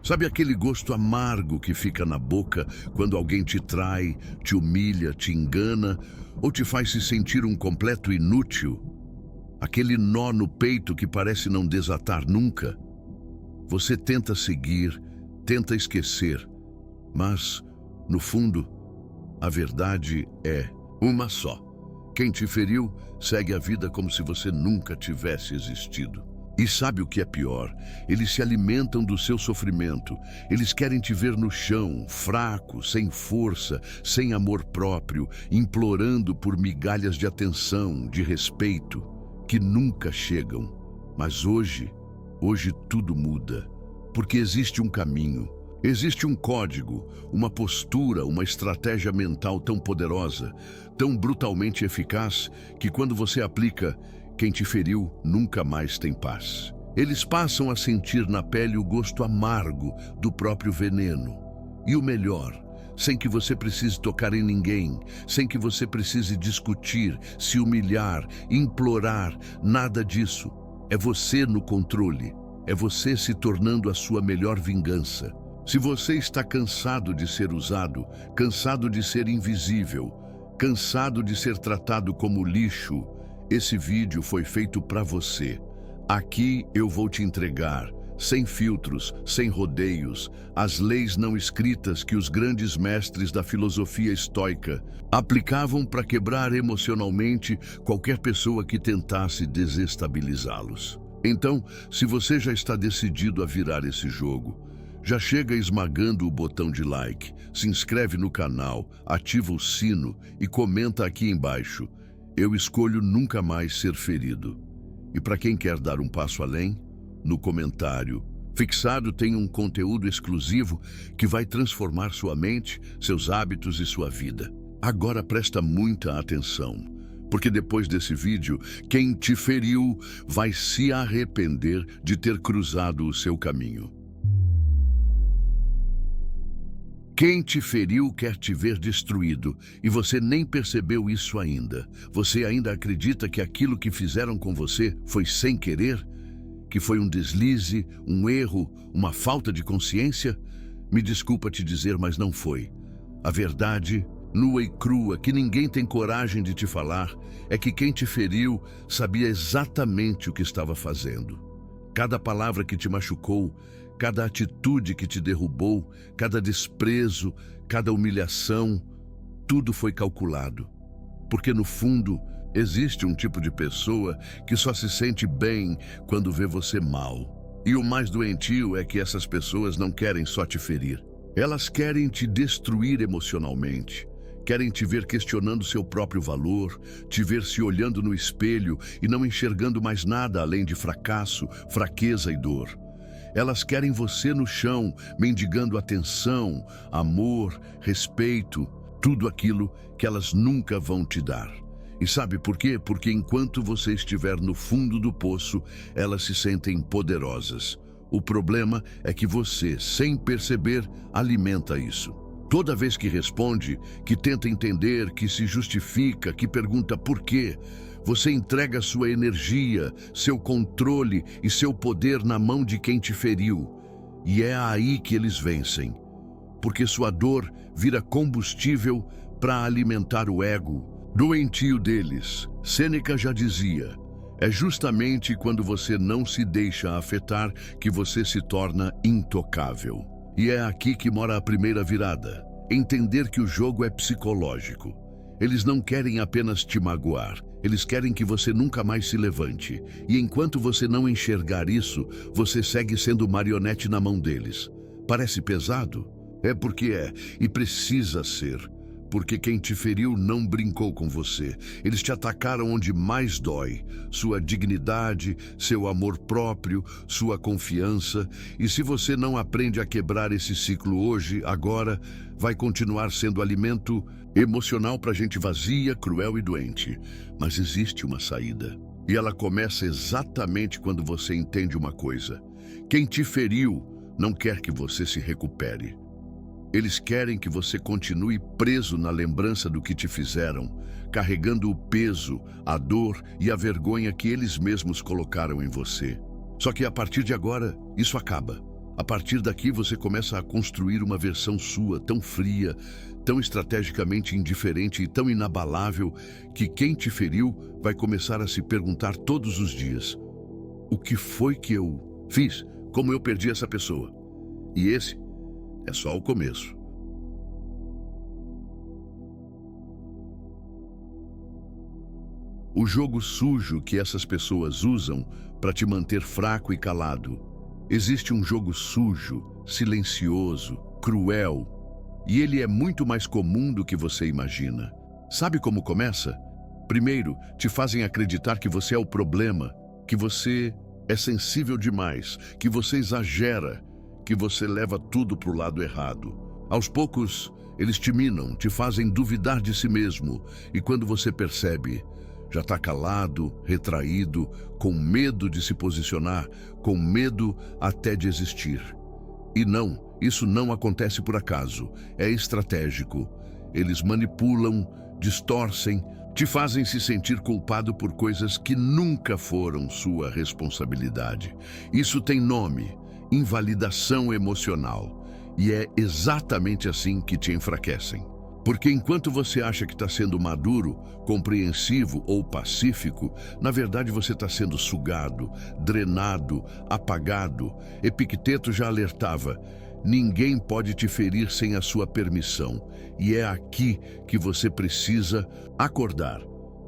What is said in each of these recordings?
Sabe aquele gosto amargo que fica na boca quando alguém te trai, te humilha, te engana ou te faz se sentir um completo inútil? Aquele nó no peito que parece não desatar nunca? Você tenta seguir, tenta esquecer, mas, no fundo, a verdade é uma só. Quem te feriu segue a vida como se você nunca tivesse existido. E sabe o que é pior? Eles se alimentam do seu sofrimento. Eles querem te ver no chão, fraco, sem força, sem amor próprio, implorando por migalhas de atenção, de respeito, que nunca chegam. Mas hoje tudo muda, porque existe um caminho. Existe um código, uma postura, uma estratégia mental tão poderosa, tão brutalmente eficaz, que quando você aplica, quem te feriu nunca mais tem paz. Eles passam a sentir na pele o gosto amargo do próprio veneno. E o melhor, sem que você precise tocar em ninguém, sem que você precise discutir, se humilhar, implorar, nada disso. É você no controle, é você se tornando a sua melhor vingança. Se você está cansado de ser usado, cansado de ser invisível, cansado de ser tratado como lixo, esse vídeo foi feito para você. Aqui eu vou te entregar, sem filtros, sem rodeios, as leis não escritas que os grandes mestres da filosofia estoica aplicavam para quebrar emocionalmente qualquer pessoa que tentasse desestabilizá-los. Então, se você já está decidido a virar esse jogo, já chega esmagando o botão de like, se inscreve no canal, ativa o sino e comenta aqui embaixo: eu escolho nunca mais ser ferido. E para quem quer dar um passo além, no comentário fixado tem um conteúdo exclusivo que vai transformar sua mente, seus hábitos e sua vida. Agora presta muita atenção, porque depois desse vídeo, quem te feriu vai se arrepender de ter cruzado o seu caminho. Quem te feriu quer te ver destruído, e você nem percebeu isso ainda. Você ainda acredita que aquilo que fizeram com você foi sem querer? Que foi um deslize, um erro, uma falta de consciência? Me desculpa te dizer, mas não foi. A verdade, nua e crua, que ninguém tem coragem de te falar, é que quem te feriu sabia exatamente o que estava fazendo. Cada palavra que te machucou, cada atitude que te derrubou, cada desprezo, cada humilhação, tudo foi calculado. Porque no fundo, existe um tipo de pessoa que só se sente bem quando vê você mal. E o mais doentio é que essas pessoas não querem só te ferir. Elas querem te destruir emocionalmente. Querem te ver questionando seu próprio valor, te ver se olhando no espelho e não enxergando mais nada além de fracasso, fraqueza e dor. Elas querem você no chão, mendigando atenção, amor, respeito, tudo aquilo que elas nunca vão te dar. E sabe por quê? Porque enquanto você estiver no fundo do poço, elas se sentem poderosas. O problema é que você, sem perceber, alimenta isso. Toda vez que responde, que tenta entender, que se justifica, que pergunta por quê, você entrega sua energia, seu controle e seu poder na mão de quem te feriu. E é aí que eles vencem. Porque sua dor vira combustível para alimentar o ego doentio deles. Sêneca já dizia: é justamente quando você não se deixa afetar que você se torna intocável. E é aqui que mora a primeira virada. Entender que o jogo é psicológico. Eles não querem apenas te magoar. Eles querem que você nunca mais se levante. E enquanto você não enxergar isso, você segue sendo marionete na mão deles. Parece pesado? É porque é, e precisa ser. Porque quem te feriu não brincou com você. Eles te atacaram onde mais dói. Sua dignidade, seu amor próprio, sua confiança. E se você não aprende a quebrar esse ciclo hoje, agora, vai continuar sendo alimento emocional para gente vazia, cruel e doente. Mas existe uma saída. E ela começa exatamente quando você entende uma coisa. Quem te feriu não quer que você se recupere. Eles querem que você continue preso na lembrança do que te fizeram, carregando o peso, a dor e a vergonha que eles mesmos colocaram em você. Só que a partir de agora, isso acaba. A partir daqui você começa a construir uma versão sua tão fria, tão estrategicamente indiferente e tão inabalável que quem te feriu vai começar a se perguntar todos os dias: o que foi que eu fiz? Como eu perdi essa pessoa? E esse é só o começo. O jogo sujo que essas pessoas usam para te manter fraco e calado. Existe um jogo sujo, silencioso, cruel, e ele é muito mais comum do que você imagina. Sabe como começa? Primeiro, te fazem acreditar que você é o problema, que você é sensível demais, que você exagera, que você leva tudo para o lado errado. Aos poucos, eles te minam, te fazem duvidar de si mesmo, e quando você percebe, já está calado, retraído, com medo de se posicionar, com medo até de existir. E não, isso não acontece por acaso, é estratégico. Eles manipulam, distorcem, te fazem se sentir culpado por coisas que nunca foram sua responsabilidade. Isso tem nome: invalidação emocional. E é exatamente assim que te enfraquecem. Porque enquanto você acha que está sendo maduro, compreensivo ou pacífico, na verdade você está sendo sugado, drenado, apagado. Epicteto já alertava: ninguém pode te ferir sem a sua permissão. E é aqui que você precisa acordar.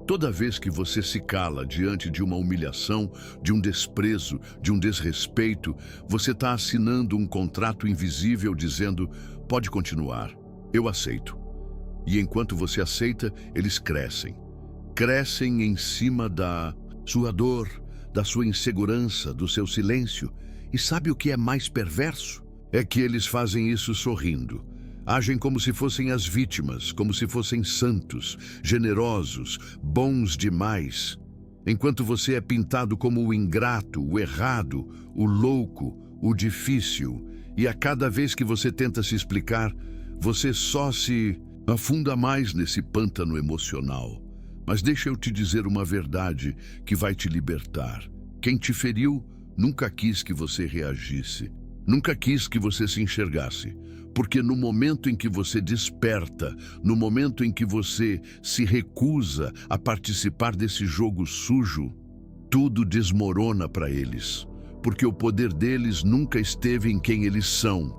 Toda vez que você se cala diante de uma humilhação, de um desprezo, de um desrespeito, você está assinando um contrato invisível dizendo: pode continuar, eu aceito. E enquanto você aceita, eles crescem. Crescem em cima da sua dor, da sua insegurança, do seu silêncio. E sabe o que é mais perverso? É que eles fazem isso sorrindo. Agem como se fossem as vítimas, como se fossem santos, generosos, bons demais. Enquanto você é pintado como o ingrato, o errado, o louco, o difícil. E a cada vez que você tenta se explicar, você só se afunda mais nesse pântano emocional. Mas deixa eu te dizer uma verdade que vai te libertar. Quem te feriu nunca quis que você reagisse. Nunca quis que você se enxergasse. Porque no momento em que você desperta, no momento em que você se recusa a participar desse jogo sujo, tudo desmorona para eles. Porque o poder deles nunca esteve em quem eles são.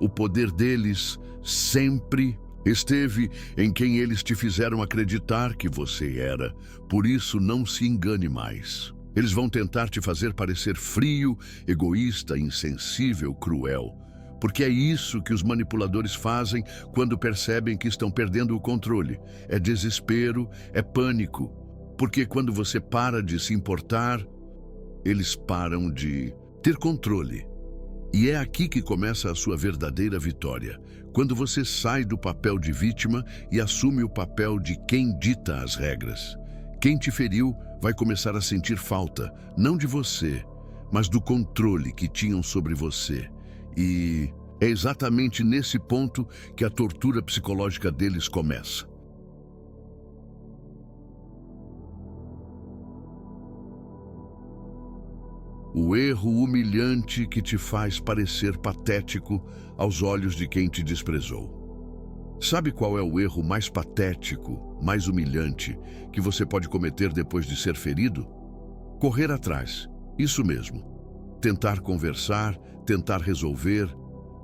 O poder deles sempre esteve em quem eles te fizeram acreditar que você era. Por isso, não se engane mais. Eles vão tentar te fazer parecer frio, egoísta, insensível, cruel. Porque é isso que os manipuladores fazem quando percebem que estão perdendo o controle. É desespero, é pânico. Porque quando você para de se importar, eles param de ter controle. E é aqui que começa a sua verdadeira vitória. Quando você sai do papel de vítima e assume o papel de quem dita as regras. Quem te feriu vai começar a sentir falta, não de você, mas do controle que tinham sobre você. E é exatamente nesse ponto que a tortura psicológica deles começa. O erro humilhante que te faz parecer patético aos olhos de quem te desprezou. Sabe qual é o erro mais patético, mais humilhante que você pode cometer depois de ser ferido? Correr atrás, isso mesmo. Tentar conversar, tentar resolver,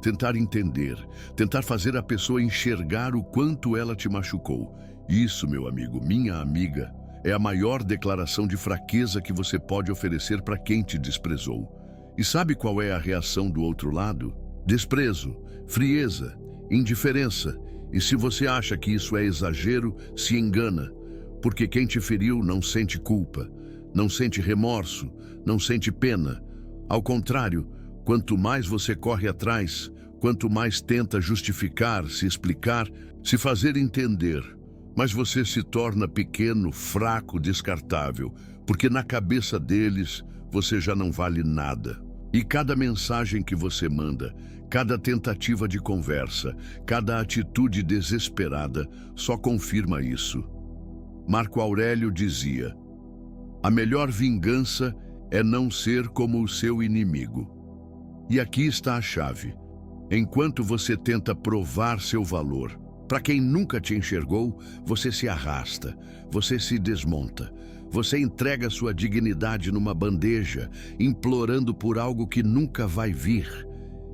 tentar entender, tentar fazer a pessoa enxergar o quanto ela te machucou. Isso, meu amigo, minha amiga, é a maior declaração de fraqueza que você pode oferecer para quem te desprezou. E sabe qual é a reação do outro lado? Desprezo, frieza, indiferença. E se você acha que isso é exagero, se engana. Porque quem te feriu não sente culpa, não sente remorso, não sente pena. Ao contrário, quanto mais você corre atrás, quanto mais tenta justificar, se explicar, se fazer entender, mas você se torna pequeno, fraco, descartável, porque na cabeça deles você já não vale nada. E cada mensagem que você manda, cada tentativa de conversa, cada atitude desesperada só confirma isso. Marco Aurélio dizia: a melhor vingança é não ser como o seu inimigo. E aqui está a chave. Enquanto você tenta provar seu valor, para quem nunca te enxergou, você se arrasta, você se desmonta. Você entrega sua dignidade numa bandeja, implorando por algo que nunca vai vir.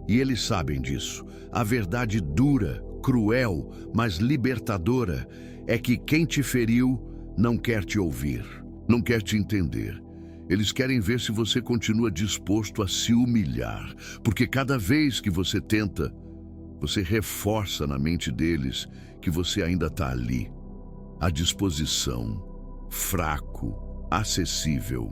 E eles sabem disso. A verdade dura, cruel, mas libertadora é que quem te feriu não quer te ouvir, não quer te entender. Eles querem ver se você continua disposto a se humilhar, porque cada vez que você tenta, você reforça na mente deles que você ainda está ali, à disposição, fraco, acessível,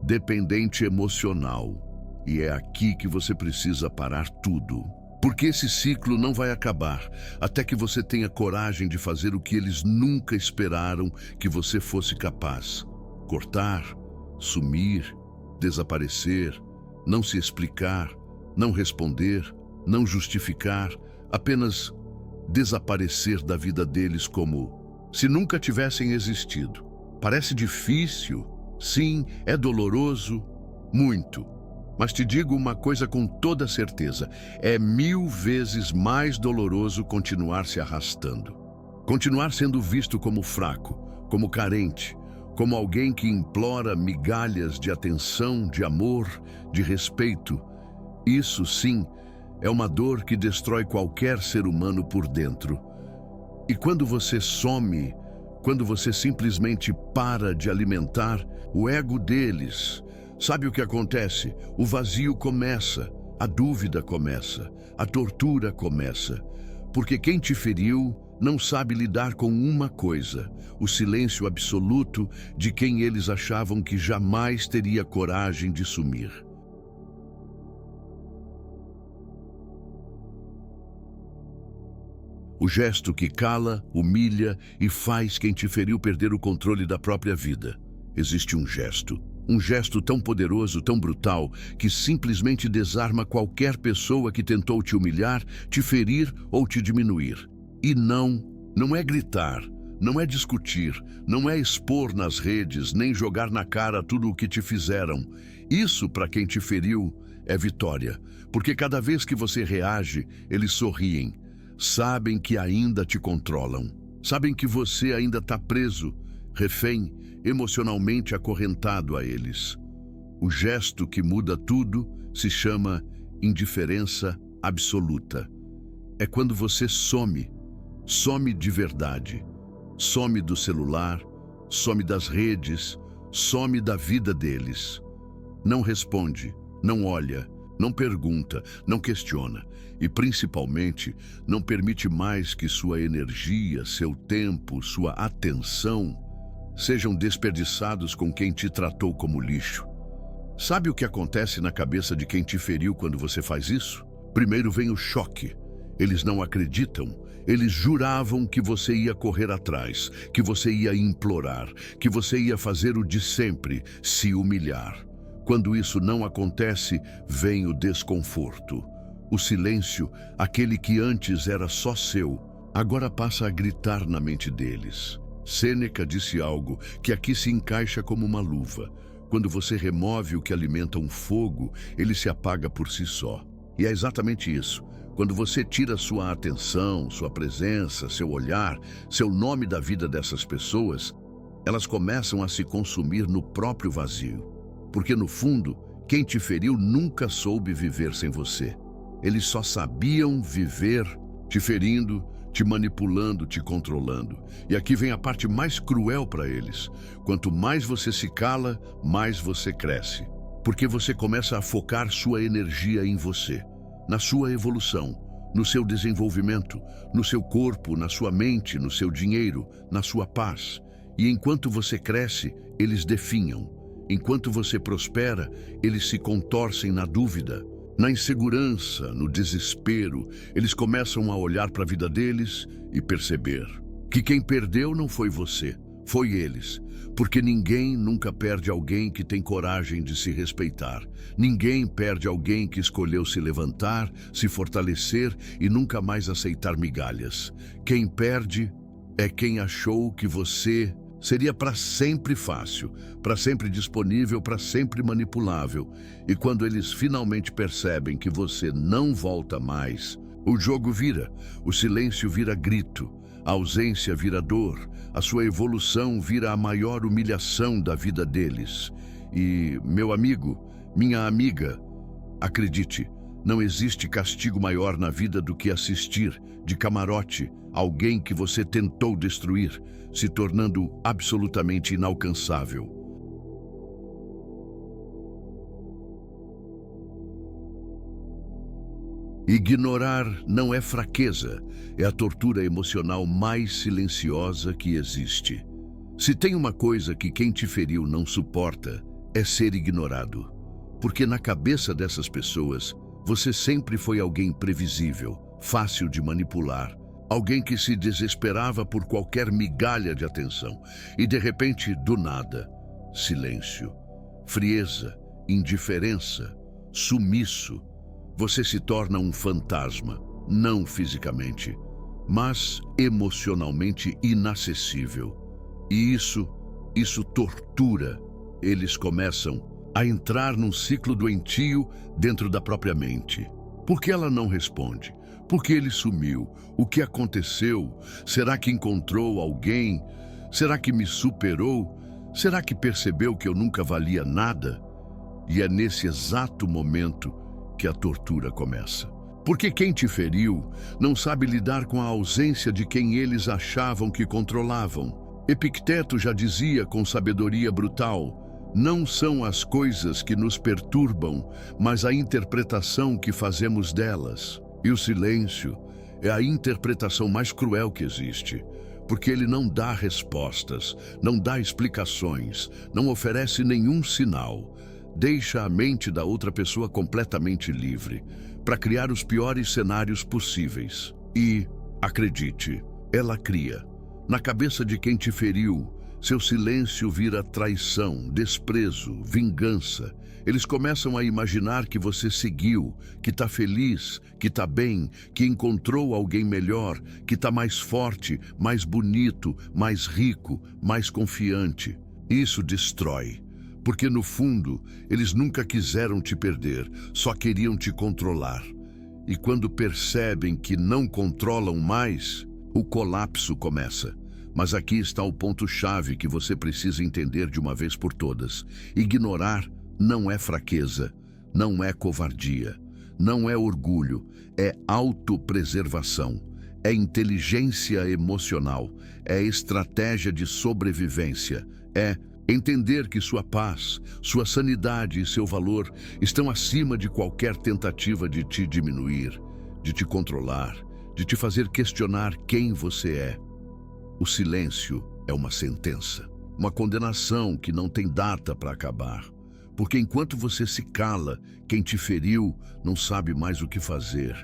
dependente emocional. E é aqui que você precisa parar tudo. Porque esse ciclo não vai acabar até que você tenha coragem de fazer o que eles nunca esperaram que você fosse capaz. Cortar, sumir, desaparecer, não se explicar, não responder, não justificar, apenas desaparecer da vida deles como se nunca tivessem existido. Parece difícil, sim, é doloroso, muito. Mas te digo uma coisa com toda certeza, é 1000 vezes mais doloroso continuar se arrastando. Continuar sendo visto como fraco, como carente, como alguém que implora migalhas de atenção, de amor, de respeito. Isso, sim, é uma dor que destrói qualquer ser humano por dentro. E quando você some, quando você simplesmente para de alimentar o ego deles, sabe o que acontece? O vazio começa, a dúvida começa, a tortura começa. Porque quem te feriu não sabe lidar com uma coisa, o silêncio absoluto de quem eles achavam que jamais teria coragem de sumir. O gesto que cala, humilha e faz quem te feriu perder o controle da própria vida. Existe um gesto tão poderoso, tão brutal, que simplesmente desarma qualquer pessoa que tentou te humilhar, te ferir ou te diminuir. E não é gritar, não é discutir, não é expor nas redes, nem jogar na cara tudo o que te fizeram. Isso, para quem te feriu, é vitória, porque cada vez que você reage, eles sorriem. Sabem que ainda te controlam, sabem que você ainda está preso, refém, emocionalmente acorrentado a eles. O gesto que muda tudo se chama indiferença absoluta. É quando você some de verdade, some do celular, some das redes, some da vida deles. Não responde, não olha, não pergunta, não questiona e, principalmente, não permite mais que sua energia, seu tempo, sua atenção sejam desperdiçados com quem te tratou como lixo. Sabe o que acontece na cabeça de quem te feriu quando você faz isso? Primeiro vem o choque. Eles não acreditam. Eles juravam que você ia correr atrás, que você ia implorar, que você ia fazer o de sempre, se humilhar. Quando isso não acontece, vem o desconforto. O silêncio, aquele que antes era só seu, agora passa a gritar na mente deles. Sêneca disse algo que aqui se encaixa como uma luva. Quando você remove o que alimenta um fogo, ele se apaga por si só. E é exatamente isso. Quando você tira sua atenção, sua presença, seu olhar, seu nome da vida dessas pessoas, elas começam a se consumir no próprio vazio. Porque, no fundo, quem te feriu nunca soube viver sem você. Eles só sabiam viver te ferindo, te manipulando, te controlando. E aqui vem a parte mais cruel para eles. Quanto mais você se cala, mais você cresce. Porque você começa a focar sua energia em você, na sua evolução, no seu desenvolvimento, no seu corpo, na sua mente, no seu dinheiro, na sua paz. E enquanto você cresce, eles definham. Enquanto você prospera, eles se contorcem na dúvida, na insegurança, no desespero. Eles começam a olhar para a vida deles e perceber que quem perdeu não foi você, foi eles. Porque ninguém nunca perde alguém que tem coragem de se respeitar. Ninguém perde alguém que escolheu se levantar, se fortalecer e nunca mais aceitar migalhas. Quem perde é quem achou que você Seria para sempre fácil, para sempre disponível, para sempre manipulável. E quando eles finalmente percebem que você não volta mais, o jogo vira, o silêncio vira grito, a ausência vira dor, a sua evolução vira a maior humilhação da vida deles. E, meu amigo, minha amiga, acredite, não existe castigo maior na vida do que assistir, de camarote, alguém que você tentou destruir, se tornando absolutamente inalcançável. Ignorar não é fraqueza, é a tortura emocional mais silenciosa que existe. Se tem uma coisa que quem te feriu não suporta, é ser ignorado. Porque na cabeça dessas pessoas, você sempre foi alguém previsível, fácil de manipular, alguém que se desesperava por qualquer migalha de atenção. E de repente, do nada, silêncio, frieza, indiferença, sumiço. Você se torna um fantasma, não fisicamente, mas emocionalmente inacessível. E isso tortura. Eles começam a entrar num ciclo doentio dentro da própria mente. Por que ela não responde? Por que ele sumiu? O que aconteceu? Será que encontrou alguém? Será que me superou? Será que percebeu que eu nunca valia nada? E é nesse exato momento que a tortura começa. Porque quem te feriu não sabe lidar com a ausência de quem eles achavam que controlavam. Epicteto já dizia com sabedoria brutal: não são as coisas que nos perturbam, mas a interpretação que fazemos delas. E o silêncio é a interpretação mais cruel que existe, porque ele não dá respostas, não dá explicações, não oferece nenhum sinal. Deixa a mente da outra pessoa completamente livre para criar os piores cenários possíveis. E, acredite, ela cria. Na cabeça de quem te feriu, seu silêncio vira traição, desprezo, vingança. Eles começam a imaginar que você seguiu, que está feliz, que está bem, que encontrou alguém melhor, que está mais forte, mais bonito, mais rico, mais confiante. Isso destrói. Porque no fundo, eles nunca quiseram te perder, só queriam te controlar. E quando percebem que não controlam mais, o colapso começa. Mas aqui está o ponto-chave que você precisa entender de uma vez por todas. Ignorar não é fraqueza, não é covardia, não é orgulho, é autopreservação, é inteligência emocional, é estratégia de sobrevivência, é entender que sua paz, sua sanidade e seu valor estão acima de qualquer tentativa de te diminuir, de te controlar, de te fazer questionar quem você é. O silêncio é uma sentença, uma condenação que não tem data para acabar. Porque enquanto você se cala, quem te feriu não sabe mais o que fazer.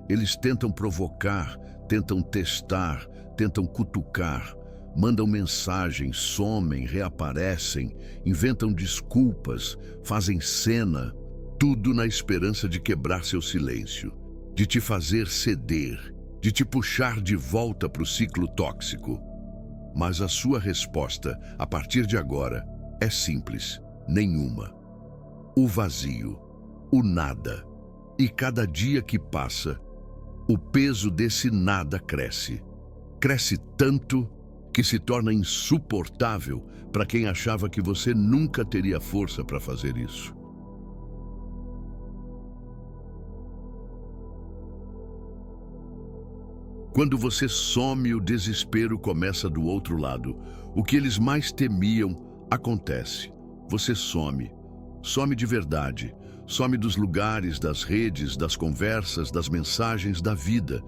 Eles tentam provocar, tentam testar, tentam cutucar, mandam mensagens, somem, reaparecem, inventam desculpas, fazem cena, tudo na esperança de quebrar seu silêncio, de te fazer ceder, de te puxar de volta para o ciclo tóxico. Mas a sua resposta, a partir de agora, é simples: nenhuma. O vazio, o nada. E cada dia que passa, o peso desse nada cresce. Cresce tanto que se torna insuportável para quem achava que você nunca teria força para fazer isso. Quando você some, o desespero começa do outro lado. O que eles mais temiam acontece. Você some. Some de verdade. Some dos lugares, das redes, das conversas, das mensagens, da vida.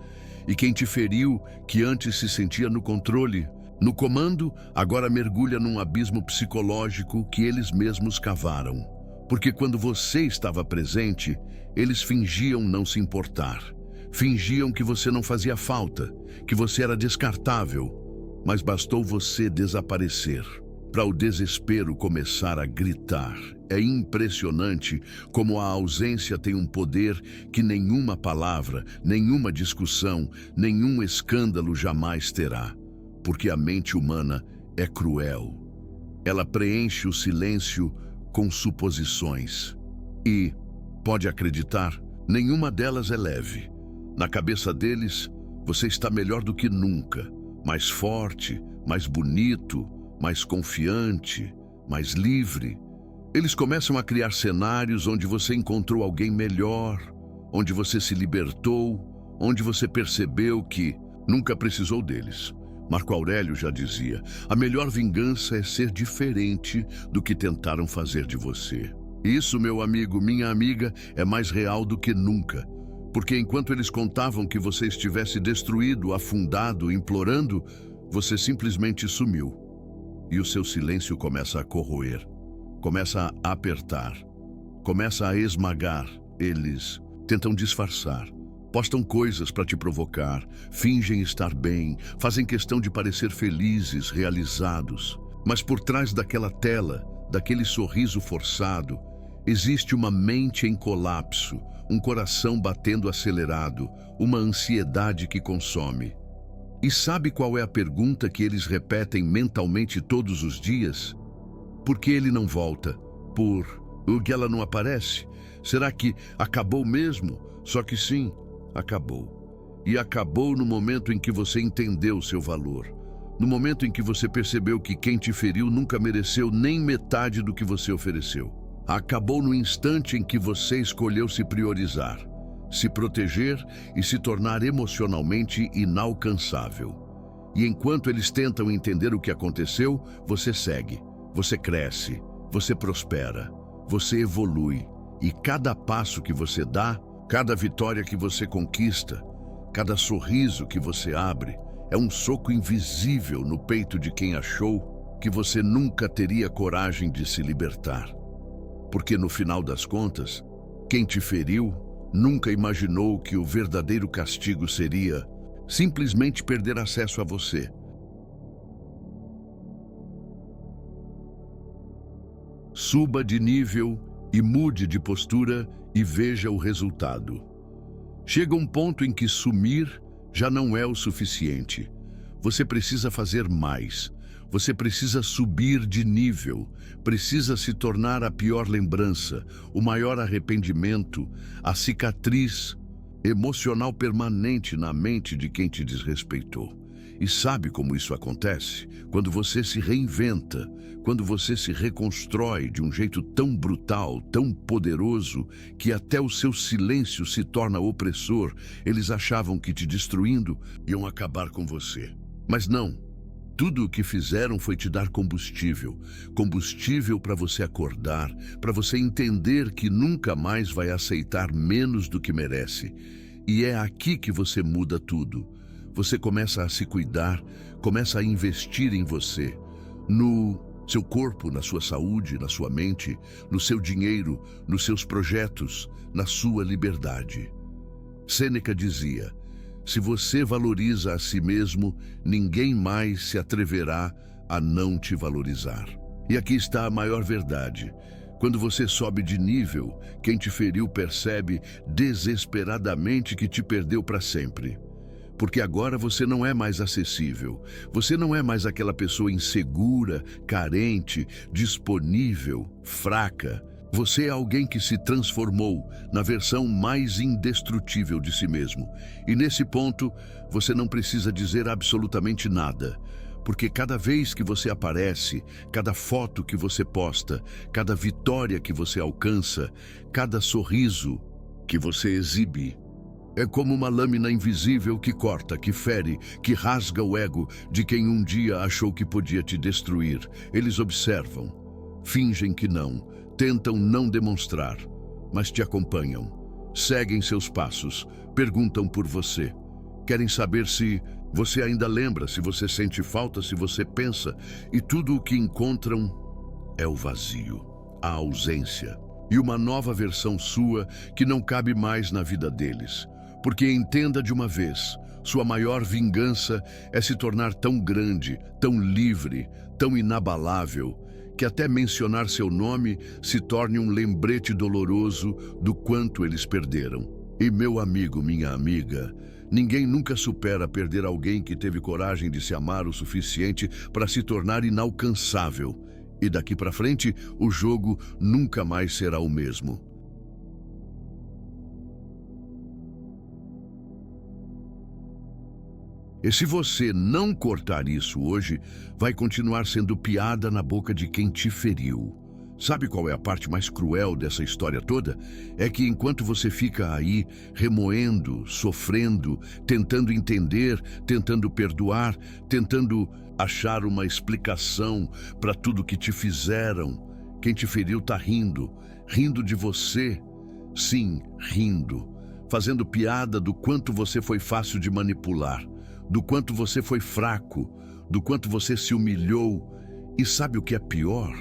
E quem te feriu, que antes se sentia no controle, no comando, agora mergulha num abismo psicológico que eles mesmos cavaram. Porque quando você estava presente, eles fingiam não se importar. Fingiam que você não fazia falta, que você era descartável. Mas bastou você desaparecer para o desespero começar a gritar. É impressionante como a ausência tem um poder que nenhuma palavra, nenhuma discussão, nenhum escândalo jamais terá. Porque a mente humana é cruel. Ela preenche o silêncio com suposições. E, pode acreditar, nenhuma delas é leve. Na cabeça deles, você está melhor do que nunca, mais forte, mais bonito, mais confiante, mais livre. Eles começam a criar cenários onde você encontrou alguém melhor, onde você se libertou, onde você percebeu que nunca precisou deles. Marco Aurélio já dizia: a melhor vingança é ser diferente do que tentaram fazer de você. Isso, meu amigo, minha amiga, é mais real do que nunca. Porque enquanto eles contavam que você estivesse destruído, afundado, implorando, você simplesmente sumiu. E o seu silêncio começa a corroer, começa a apertar, começa a esmagar. Eles tentam disfarçar, postam coisas para te provocar, fingem estar bem, fazem questão de parecer felizes, realizados. Mas por trás daquela tela, daquele sorriso forçado, existe uma mente em colapso, um coração batendo acelerado, uma ansiedade que consome. E sabe qual é a pergunta que eles repetem mentalmente todos os dias? Por que ele não volta? Por que ela não aparece? Será que acabou mesmo? Só que sim, acabou. E acabou no momento em que você entendeu seu valor. No momento em que você percebeu que quem te feriu nunca mereceu nem metade do que você ofereceu. Acabou no instante em que você escolheu se priorizar, se proteger e se tornar emocionalmente inalcançável. E enquanto eles tentam entender o que aconteceu, você segue, você cresce, você prospera, você evolui. E cada passo que você dá, cada vitória que você conquista, cada sorriso que você abre, é um soco invisível no peito de quem achou que você nunca teria coragem de se libertar. Porque no final das contas, quem te feriu nunca imaginou que o verdadeiro castigo seria simplesmente perder acesso a você. Suba de nível e mude de postura e veja o resultado. Chega um ponto em que sumir já não é o suficiente. Você precisa fazer mais. Você precisa subir de nível, precisa se tornar a pior lembrança, o maior arrependimento, a cicatriz emocional permanente na mente de quem te desrespeitou. E sabe como isso acontece? Quando você se reinventa, quando você se reconstrói de um jeito tão brutal, tão poderoso, que até o seu silêncio se torna opressor. Eles achavam que te destruindo iam acabar com você. Mas não. Tudo o que fizeram foi te dar combustível. Combustível para você acordar, para você entender que nunca mais vai aceitar menos do que merece. E é aqui que você muda tudo. Você começa a se cuidar, começa a investir em você, no seu corpo, na sua saúde, na sua mente, no seu dinheiro, nos seus projetos, na sua liberdade. Sêneca dizia: se você valoriza a si mesmo, ninguém mais se atreverá a não te valorizar. E aqui está a maior verdade. Quando você sobe de nível, quem te feriu percebe desesperadamente que te perdeu para sempre. Porque agora você não é mais acessível. Você não é mais aquela pessoa insegura, carente, disponível, fraca. Você é alguém que se transformou na versão mais indestrutível de si mesmo. E nesse ponto, você não precisa dizer absolutamente nada. Porque cada vez que você aparece, cada foto que você posta, cada vitória que você alcança, cada sorriso que você exibe, é como uma lâmina invisível que corta, que fere, que rasga o ego de quem um dia achou que podia te destruir. Eles observam, fingem que não, tentam não demonstrar, mas te acompanham, seguem seus passos, perguntam por você. Querem saber se você ainda lembra, se você sente falta, se você pensa, e tudo o que encontram é o vazio, a ausência e uma nova versão sua que não cabe mais na vida deles. Porque entenda de uma vez, sua maior vingança é se tornar tão grande, tão livre, tão inabalável, que até mencionar seu nome se torne um lembrete doloroso do quanto eles perderam. E meu amigo, minha amiga, ninguém nunca supera perder alguém que teve coragem de se amar o suficiente para se tornar inalcançável. E daqui para frente, o jogo nunca mais será o mesmo. E se você não cortar isso hoje, vai continuar sendo piada na boca de quem te feriu. Sabe qual é a parte mais cruel dessa história toda? É que enquanto você fica aí remoendo, sofrendo, tentando entender, tentando perdoar, tentando achar uma explicação para tudo que te fizeram, quem te feriu tá rindo, rindo de você. Sim, rindo, fazendo piada do quanto você foi fácil de manipular, do quanto você foi fraco, do quanto você se humilhou. E sabe o que é pior?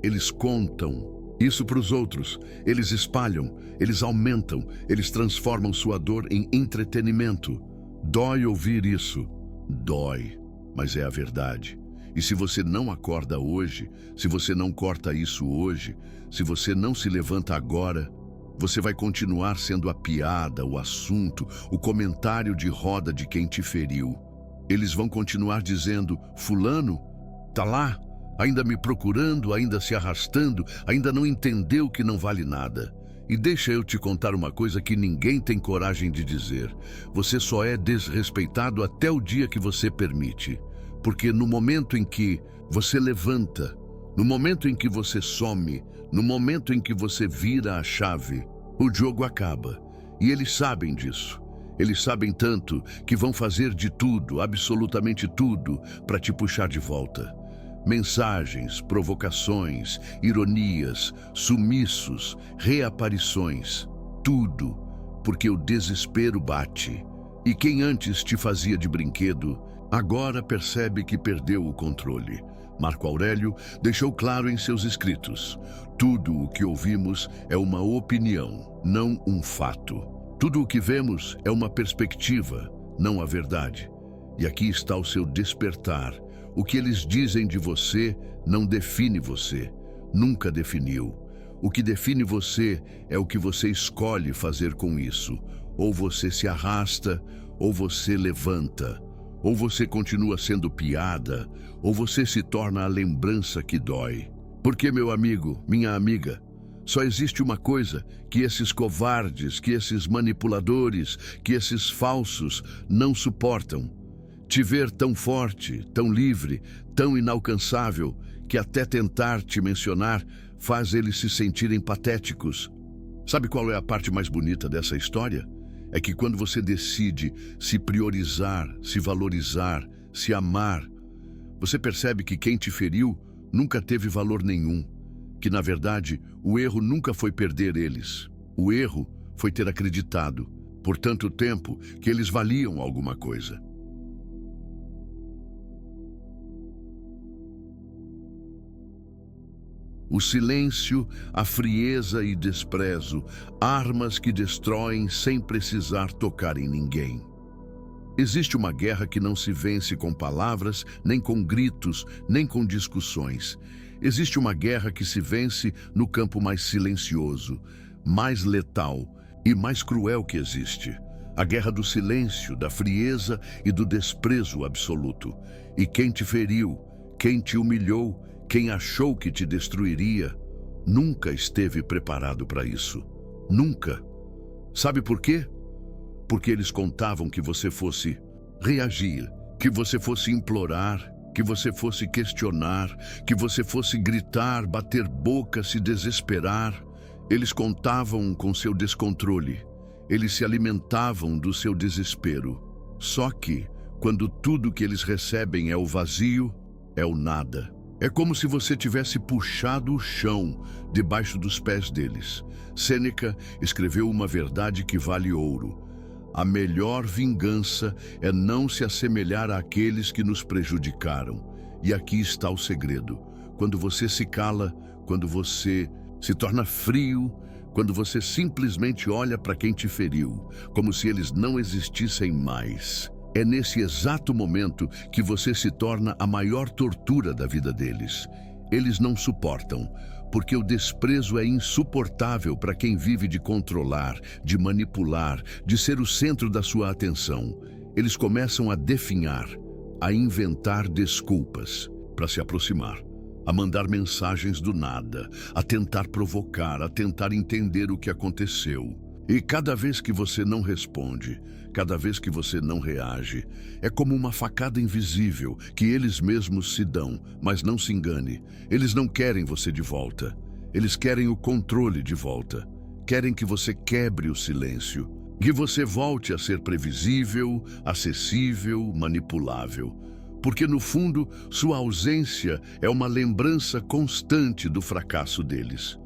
Eles contam isso para os outros, eles espalham, eles aumentam, eles transformam sua dor em entretenimento. Dói ouvir isso, dói, mas é a verdade. E se você não acorda hoje, se você não corta isso hoje, se você não se levanta agora, você vai continuar sendo a piada, o assunto, o comentário de roda de quem te feriu. Eles vão continuar dizendo: fulano tá lá, ainda me procurando, ainda se arrastando, ainda não entendeu que não vale nada. E deixa eu te contar uma coisa que ninguém tem coragem de dizer. Você só é desrespeitado até o dia que você permite. Porque no momento em que você levanta, no momento em que você some, no momento em que você vira a chave, o jogo acaba. E eles sabem disso. Eles sabem tanto que vão fazer de tudo, absolutamente tudo, para te puxar de volta. Mensagens, provocações, ironias, sumiços, reaparições, tudo, porque o desespero bate. E quem antes te fazia de brinquedo, agora percebe que perdeu o controle. Marco Aurélio deixou claro em seus escritos: tudo o que ouvimos é uma opinião, não um fato. Tudo o que vemos é uma perspectiva, não a verdade. E aqui está o seu despertar. O que eles dizem de você não define você, nunca definiu. O que define você é o que você escolhe fazer com isso. Ou você se arrasta, ou você levanta. Ou você continua sendo piada, ou você se torna a lembrança que dói. Porque, meu amigo, minha amiga, só existe uma coisa que esses covardes, que esses manipuladores, que esses falsos não suportam: te ver tão forte, tão livre, tão inalcançável, que até tentar te mencionar faz eles se sentirem patéticos. Sabe qual é a parte mais bonita dessa história? É que quando você decide se priorizar, se valorizar, se amar, você percebe que quem te feriu nunca teve valor nenhum. Que, na verdade, o erro nunca foi perder eles. O erro foi ter acreditado, por tanto tempo, que eles valiam alguma coisa. O silêncio, a frieza e desprezo, armas que destroem sem precisar tocar em ninguém. Existe uma guerra que não se vence com palavras, nem com gritos, nem com discussões. Existe uma guerra que se vence no campo mais silencioso, mais letal e mais cruel que existe. A guerra do silêncio, da frieza e do desprezo absoluto. E quem te feriu, quem te humilhou, quem achou que te destruiria, nunca esteve preparado para isso. Nunca. Sabe por quê? Porque eles contavam que você fosse reagir, que você fosse implorar, que você fosse questionar, que você fosse gritar, bater boca, se desesperar. Eles contavam com seu descontrole. Eles se alimentavam do seu desespero. Só que, quando tudo que eles recebem é o vazio, é o nada. É como se você tivesse puxado o chão debaixo dos pés deles. Sêneca escreveu uma verdade que vale ouro: a melhor vingança é não se assemelhar àqueles que nos prejudicaram. E aqui está o segredo. Quando você se cala, quando você se torna frio, quando você simplesmente olha para quem te feriu, como se eles não existissem mais, é nesse exato momento que você se torna a maior tortura da vida deles. Eles não suportam. porque o desprezo é insuportável para quem vive de controlar, de manipular, de ser o centro da sua atenção. Eles começam a definhar, a inventar desculpas para se aproximar, a mandar mensagens do nada, a tentar provocar, a tentar entender o que aconteceu. E cada vez que você não responde, cada vez que você não reage, é como uma facada invisível que eles mesmos se dão, mas não se engane. Eles não querem você de volta. Eles querem o controle de volta. Querem que você quebre o silêncio. Que você volte a ser previsível, acessível, manipulável. Porque, no fundo, sua ausência é uma lembrança constante do fracasso deles.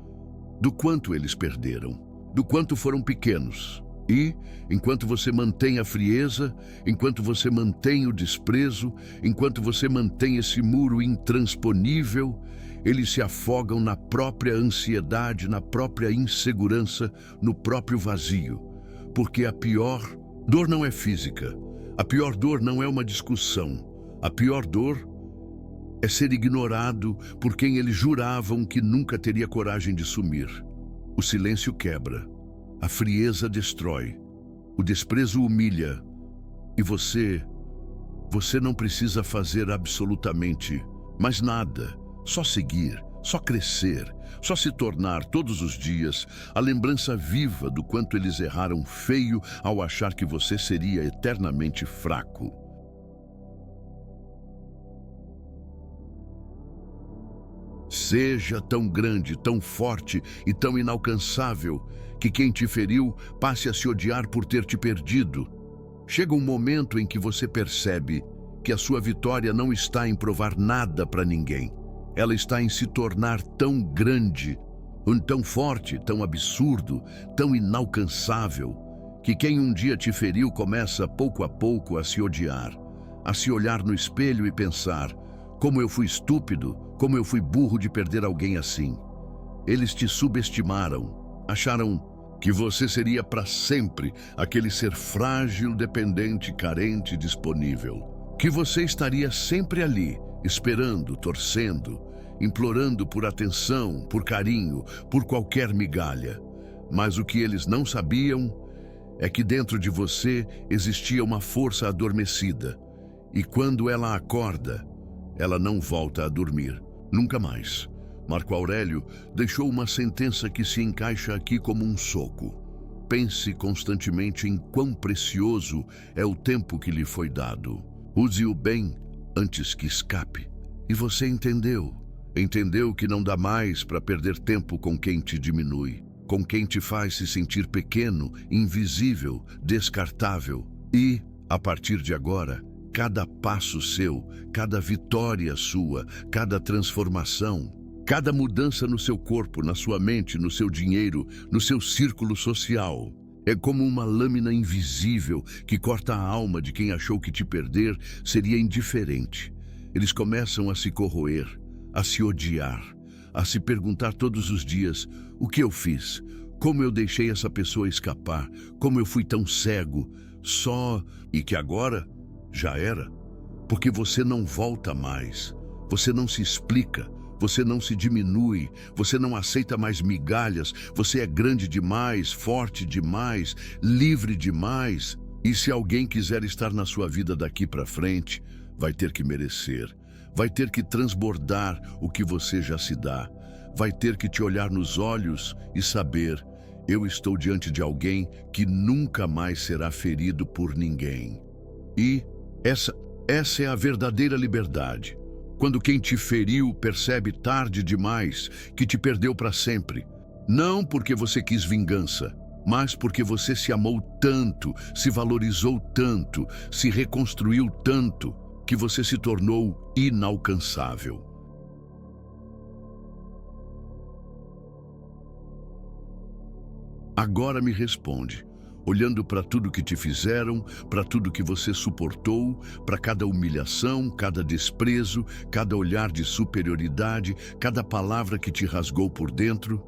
Do quanto eles perderam. Do quanto foram pequenos. E, enquanto você mantém a frieza, enquanto você mantém o desprezo, enquanto você mantém esse muro intransponível, eles se afogam na própria ansiedade, na própria insegurança, no próprio vazio. Porque a pior dor não é física, a pior dor não é uma discussão, a pior dor é ser ignorado por quem eles juravam que nunca teria coragem de sumir. O silêncio quebra, a frieza destrói, o desprezo humilha e você não precisa fazer absolutamente mais nada, só seguir, só crescer, só se tornar todos os dias a lembrança viva do quanto eles erraram feio ao achar que você seria eternamente fraco. Seja tão grande, tão forte e tão inalcançável que quem te feriu passe a se odiar por ter te perdido. Chega um momento em que você percebe que a sua vitória não está em provar nada para ninguém. Ela está em se tornar tão grande, tão forte, tão absurdo, tão inalcançável, que quem um dia te feriu começa pouco a pouco a se odiar, a se olhar no espelho e pensar: como eu fui estúpido, como eu fui burro de perder alguém assim. Eles te subestimaram, acharam que você seria para sempre aquele ser frágil, dependente, carente, disponível. Que você estaria sempre ali, esperando, torcendo, implorando por atenção, por carinho, por qualquer migalha. Mas o que eles não sabiam é que dentro de você existia uma força adormecida. E quando ela acorda, ela não volta a dormir. Nunca mais. Marco Aurélio deixou uma sentença que se encaixa aqui como um soco. Pense constantemente em quão precioso é o tempo que lhe foi dado. Use-o bem antes que escape. E você entendeu. Entendeu que não dá mais para perder tempo com quem te diminui, com quem te faz se sentir pequeno, invisível, descartável. E, a partir de agora, cada passo seu, cada vitória sua, cada transformação, cada mudança no seu corpo, na sua mente, no seu dinheiro, no seu círculo social, é como uma lâmina invisível que corta a alma de quem achou que te perder seria indiferente. Eles começam a se corroer, a se odiar, a se perguntar todos os dias: o que eu fiz? Como eu deixei essa pessoa escapar? Como eu fui tão cego? E que agora já era, porque você não volta mais, você não se explica, você não se diminui, você não aceita mais migalhas, você é grande demais, forte demais, livre demais. E se alguém quiser estar na sua vida daqui para frente, vai ter que merecer, vai ter que transbordar o que você já se dá, vai ter que te olhar nos olhos e saber: eu estou diante de alguém que nunca mais será ferido por ninguém. E essa é a verdadeira liberdade. Quando quem te feriu percebe tarde demais que te perdeu para sempre. Não porque você quis vingança, mas porque você se amou tanto, se valorizou tanto, se reconstruiu tanto, que você se tornou inalcançável. Agora me responde. Olhando para tudo que te fizeram, para tudo que você suportou, para cada humilhação, cada desprezo, cada olhar de superioridade, cada palavra que te rasgou por dentro,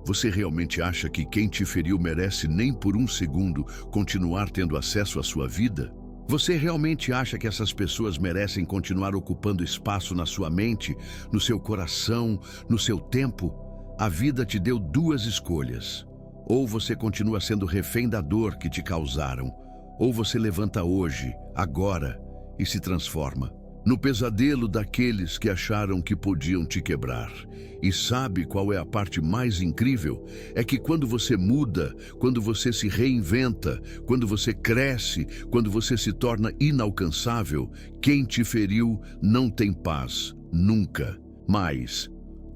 você realmente acha que quem te feriu merece nem por um segundo continuar tendo acesso à sua vida? Você realmente acha que essas pessoas merecem continuar ocupando espaço na sua mente, no seu coração, no seu tempo? A vida te deu duas escolhas. Ou você continua sendo refém da dor que te causaram, ou você levanta hoje, agora, e se transforma no pesadelo daqueles que acharam que podiam te quebrar. E sabe qual é a parte mais incrível? É que quando você muda, quando você se reinventa, quando você cresce, quando você se torna inalcançável, quem te feriu não tem paz, nunca mais.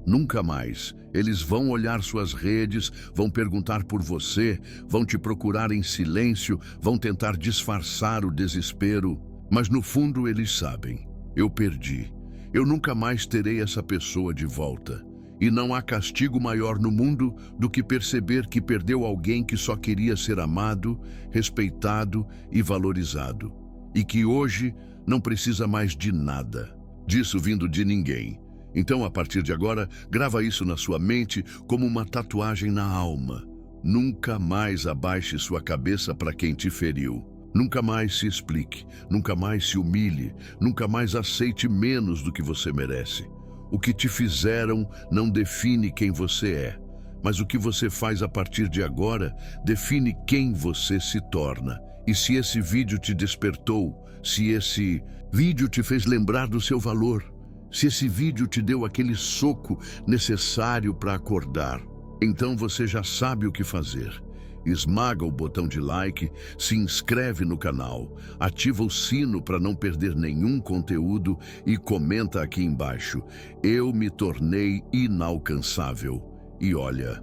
Nunca mais. Eles vão olhar suas redes, vão perguntar por você, vão te procurar em silêncio, vão tentar disfarçar o desespero. Mas no fundo eles sabem. Eu perdi. Eu nunca mais terei essa pessoa de volta. E não há castigo maior no mundo do que perceber que perdeu alguém que só queria ser amado, respeitado e valorizado. E que hoje não precisa mais de nada. Disso vindo de ninguém. Então, a partir de agora, grava isso na sua mente como uma tatuagem na alma. Nunca mais abaixe sua cabeça para quem te feriu. Nunca mais se explique, nunca mais se humilhe, nunca mais aceite menos do que você merece. O que te fizeram não define quem você é, mas o que você faz a partir de agora define quem você se torna. E se esse vídeo te despertou, se esse vídeo te fez lembrar do seu valor, se esse vídeo te deu aquele soco necessário para acordar, então você já sabe o que fazer. Esmaga o botão de like, se inscreve no canal, ativa o sino para não perder nenhum conteúdo e comenta aqui embaixo: eu me tornei inalcançável. E olha,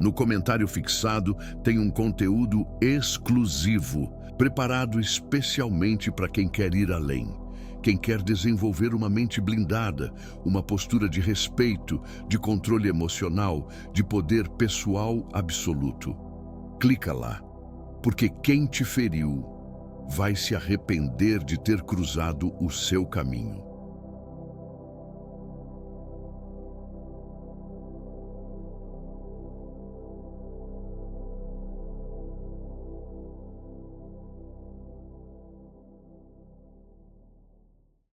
no comentário fixado tem um conteúdo exclusivo, preparado especialmente para quem quer ir além. Quem quer desenvolver uma mente blindada, uma postura de respeito, de controle emocional, de poder pessoal absoluto. Clica lá, porque quem te feriu vai se arrepender de ter cruzado o seu caminho.